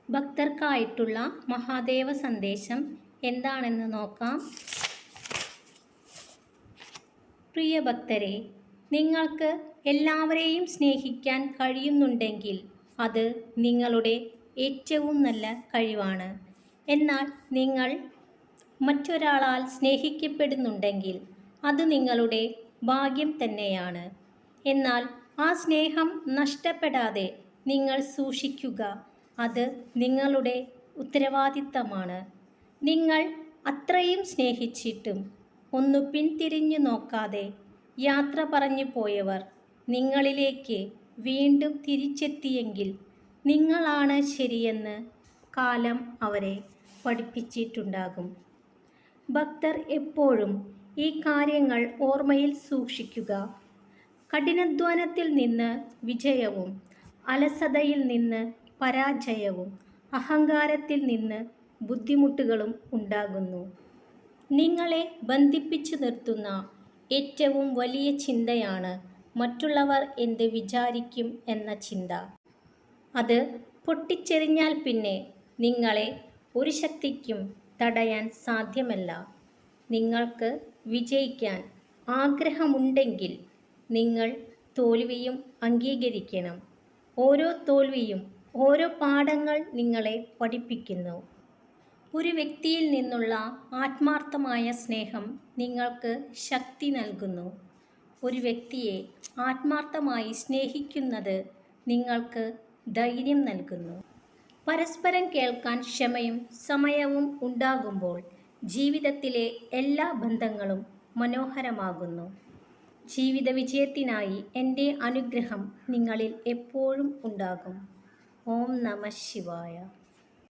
ഭക്തർക്കായിട്ടുള്ള മഹാദേവ സന്ദേശം എന്താണെന്ന് നോക്കാം. പ്രിയ ഭക്തരെ, നിങ്ങൾക്ക് എല്ലാവരെയും സ്നേഹിക്കാൻ കഴിയുന്നുണ്ടെങ്കിൽ അത് നിങ്ങളുടെ ഏറ്റവും നല്ല കഴിവാണ്. എന്നാൽ നിങ്ങൾ മറ്റൊരാളാൽ സ്നേഹിക്കപ്പെടുന്നുണ്ടെങ്കിൽ അത് നിങ്ങളുടെ ഭാഗ്യം തന്നെയാണ്. എന്നാൽ ആ സ്നേഹം നഷ്ടപ്പെടാതെ നിങ്ങൾ സൂക്ഷിക്കുക. അത് നിങ്ങളുടെ ഉത്തരവാദിത്തമാണ്. നിങ്ങൾ അത്രയും സ്നേഹിച്ചിട്ടും ഒന്ന് പിന്തിരിഞ്ഞു നോക്കാതെ യാത്ര പറഞ്ഞു പോയവർ നിങ്ങളിലേക്ക് വീണ്ടും തിരിച്ചെത്തിയെങ്കിൽ നിങ്ങളാണ് ശരിയെന്ന് കാലം അവരെ പഠിപ്പിച്ചിട്ടുണ്ടാകും. ഭക്തർ എപ്പോഴും ഈ കാര്യങ്ങൾ ഓർമ്മയിൽ സൂക്ഷിക്കുക. കഠിനാധ്വാനത്തിൽ നിന്ന് വിജയവും, അലസതയിൽ നിന്ന് പരാജയവും, അഹങ്കാരത്തിൽ നിന്ന് ബുദ്ധിമുട്ടുകളും ഉണ്ടാകുന്നു. നിങ്ങളെ ബന്ധിപ്പിച്ചു നിർത്തുന്ന ഏറ്റവും വലിയ ചിന്തയാണ് മറ്റുള്ളവർ എന്ത് വിചാരിക്കും എന്ന ചിന്ത. അത് പൊട്ടിച്ചെറിഞ്ഞാൽ പിന്നെ നിങ്ങളെ ഒരു ശക്തിക്കും തടയാൻ സാധ്യമല്ല. നിങ്ങൾക്ക് വിജയിക്കാൻ ആഗ്രഹമുണ്ടെങ്കിൽ നിങ്ങൾ തോൽവിയും അംഗീകരിക്കണം. ഓരോ തോൽവിയും ഓരോ പാഠങ്ങൾ നിങ്ങളെ പഠിപ്പിക്കുന്നു. ഒരു വ്യക്തിയിൽ നിന്നുള്ള ആത്മാർത്ഥമായ സ്നേഹം നിങ്ങൾക്ക് ശക്തി നൽകുന്നു. ഒരു വ്യക്തിയെ ആത്മാർത്ഥമായി സ്നേഹിക്കുന്നത് നിങ്ങൾക്ക് ധൈര്യം നൽകുന്നു. പരസ്പരം കേൾക്കാൻ ക്ഷമയും സമയവും ഉണ്ടാകുമ്പോൾ ജീവിതത്തിലെ എല്ലാ ബന്ധങ്ങളും മനോഹരമാകുന്നു. ജീവിത വിജയത്തിനായി എൻ്റെ അനുഗ്രഹം നിങ്ങളിൽ എപ്പോഴും ഉണ്ടാകും. ഓം നമഃ ശിവായ.